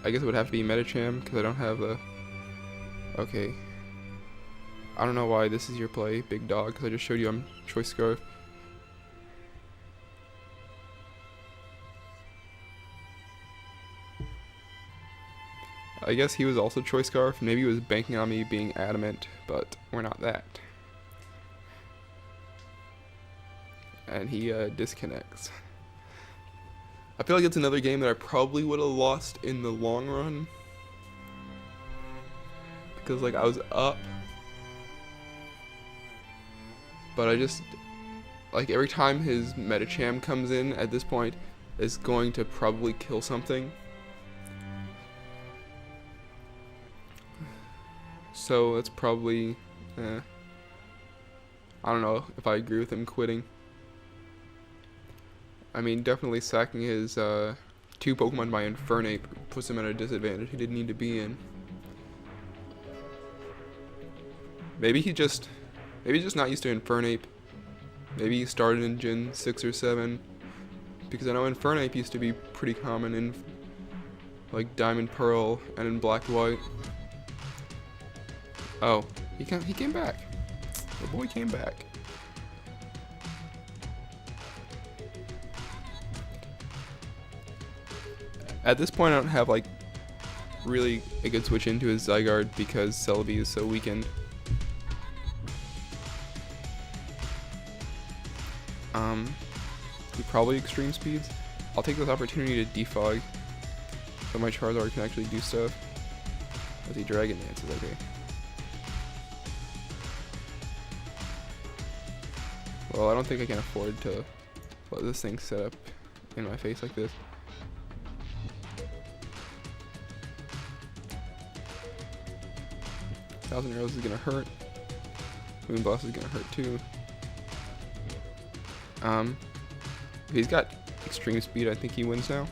I guess it would have to be Medicham, because I don't have a... Okay. I don't know why this is your play, Big Dog, because I just showed you I'm Choice Scarf. I guess he was also Choice Scarf. Maybe he was banking on me being adamant, but we're not that. And he disconnects. I feel like it's another game that I probably would have lost in the long run. Because like I was up. But I just, like every time his Medicham comes in at this point, is going to probably kill something. So that's probably, I don't know if I agree with him quitting. I mean, definitely sacking his 2 Pokemon by Infernape puts him at a disadvantage he didn't need to be in. Maybe he's just not used to Infernape. Maybe he started in Gen 6 or 7. Because I know Infernape used to be pretty common in like Diamond Pearl and in Black White. Oh, he came back. The boy came back. At this point, I don't have like really a good switch into his Zygarde because Celebi is so weakened. He probably Extreme Speeds. I'll take this opportunity to defog so my Charizard can actually do stuff. As he Dragon Dances, okay. Well, I don't think I can afford to let this thing set up in my face like this. Thousand Arrows is gonna hurt. Moonblast is gonna hurt too. If he's got Extreme Speed, I think he wins now.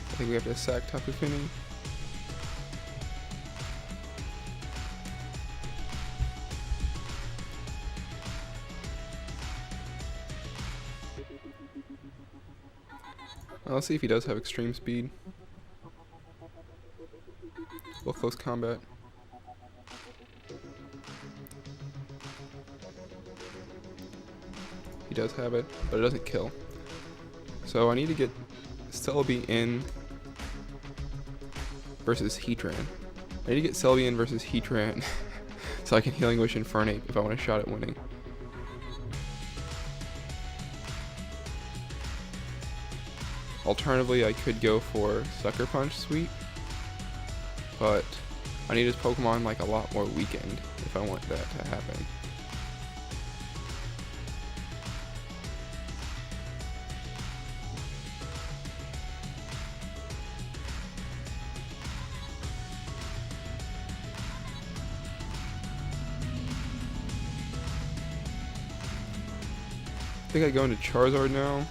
I think we have to sack Tapu Fini. Let's see if he does have extreme speed. Well, close combat. He does have it, but it doesn't kill. So I need to get Celebi in versus Heatran. I need to get Celebi in versus Heatran so I can Healing Wish Infernape if I want a shot at winning. Alternatively, I could go for Sucker Punch Sweep, but I need his Pokemon like a lot more weakened if I want that to happen. I think I go into Charizard now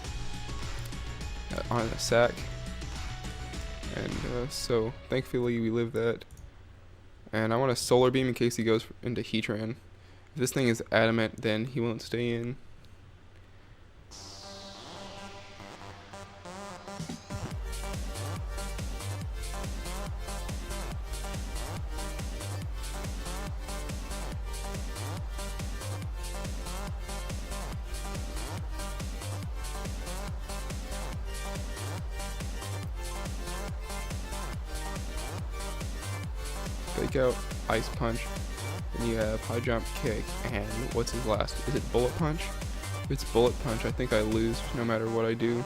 on a sack, and so thankfully we live that. And I want a Solar Beam in case he goes into Heatran. If this thing is adamant, then he won't stay in. Fake out, Ice Punch, and you have High Jump, Kick, and what's his last? Is it Bullet Punch? If it's Bullet Punch, I think I lose no matter what I do.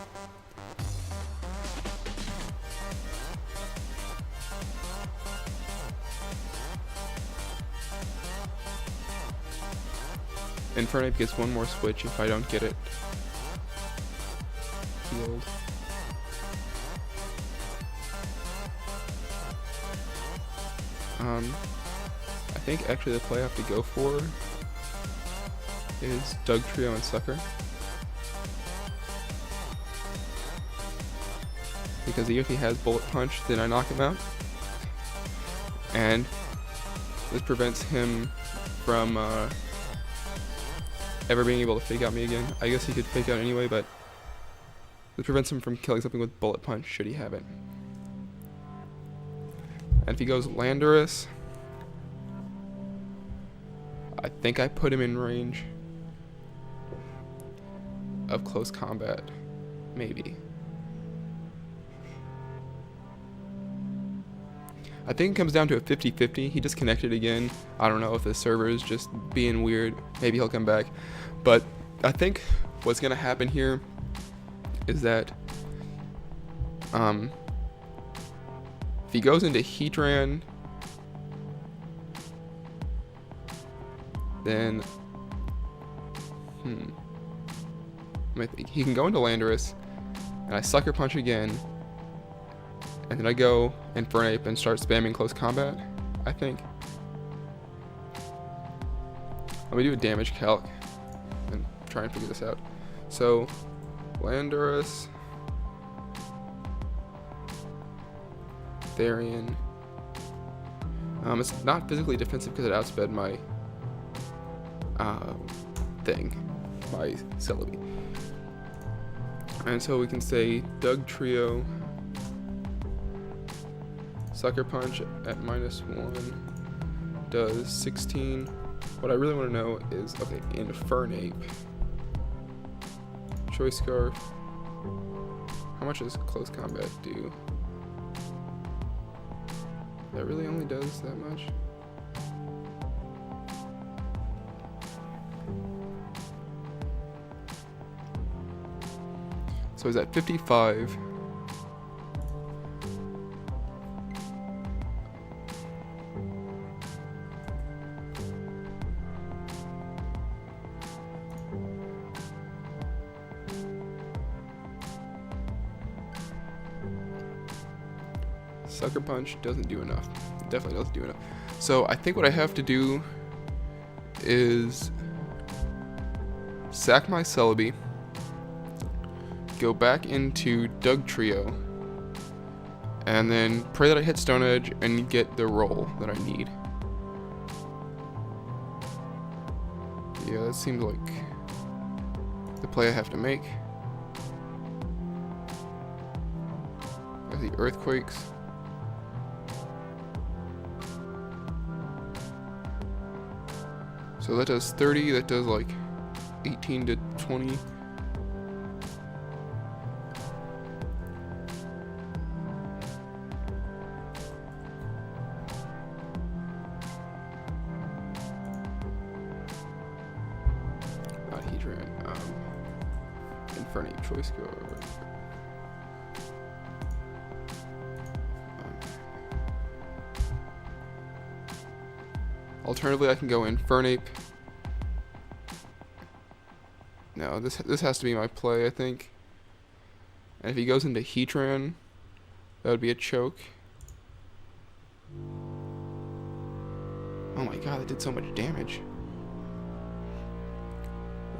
Infernape gets one more switch if I don't get it healed. I think actually the play I have to go for is Dugtrio and Sucker, because if he has Bullet Punch, then I knock him out, and this prevents him from ever being able to fake out me again. I guess he could fake out anyway, but this prevents him from killing something with Bullet Punch should he have it. And if he goes Landorus, I think I put him in range of close combat, maybe. I think it comes down to a 50-50. He disconnected again. I don't know if the server is just being weird. Maybe he'll come back. But I think what's going to happen here is that if he goes into Heatran, then I think he can go into Landorus, and I Sucker Punch again, and then I go Infernape and start spamming close combat, I think. Let me do a damage calc and try and figure this out. So Landorus, Therian. It's not physically defensive because it outsped my my Celebi. And so we can say Dugtrio, Sucker Punch at -1 does 16. What I really want to know is, okay, Infernape, Choice Scarf, how much does close combat do? That really only does that much? So he's at 55. Sucker Punch doesn't do enough. It definitely doesn't do enough. So I think what I have to do is sack my Celebi, go back into Dugtrio, and then pray that I hit Stone Edge and get the roll that I need. Yeah, that seems like the play I have to make. the earthquakes. So that does 30, that does like 18 to 20. Not Hedron, Infernape choice code. Alternatively, I can go Infernape. No, this has to be my play, I think. And if he goes into Heatran, that would be a choke. Oh my god, that did so much damage.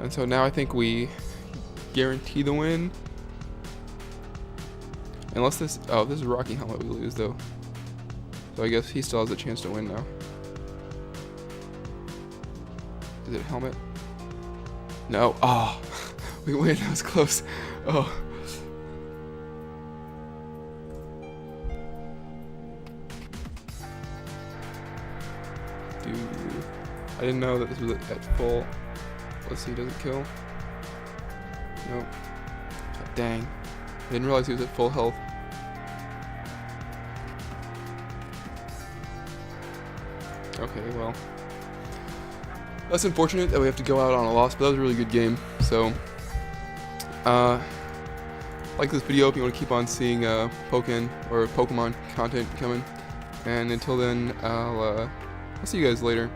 And so now I think we guarantee the win. Unless this... Oh, this is Rocky Helmet we lose, though. So I guess he still has a chance to win now. Is it Helmet? No. Oh, we win. That was close. Oh. Dude. I didn't know that this was at full. Let's see, does it kill? Nope. Oh, dang. I didn't realize he was at full health. Okay, well. That's unfortunate that we have to go out on a loss, but that was a really good game. So, like this video if you want to keep on seeing Pokemon content coming. And until then, I'll see you guys later.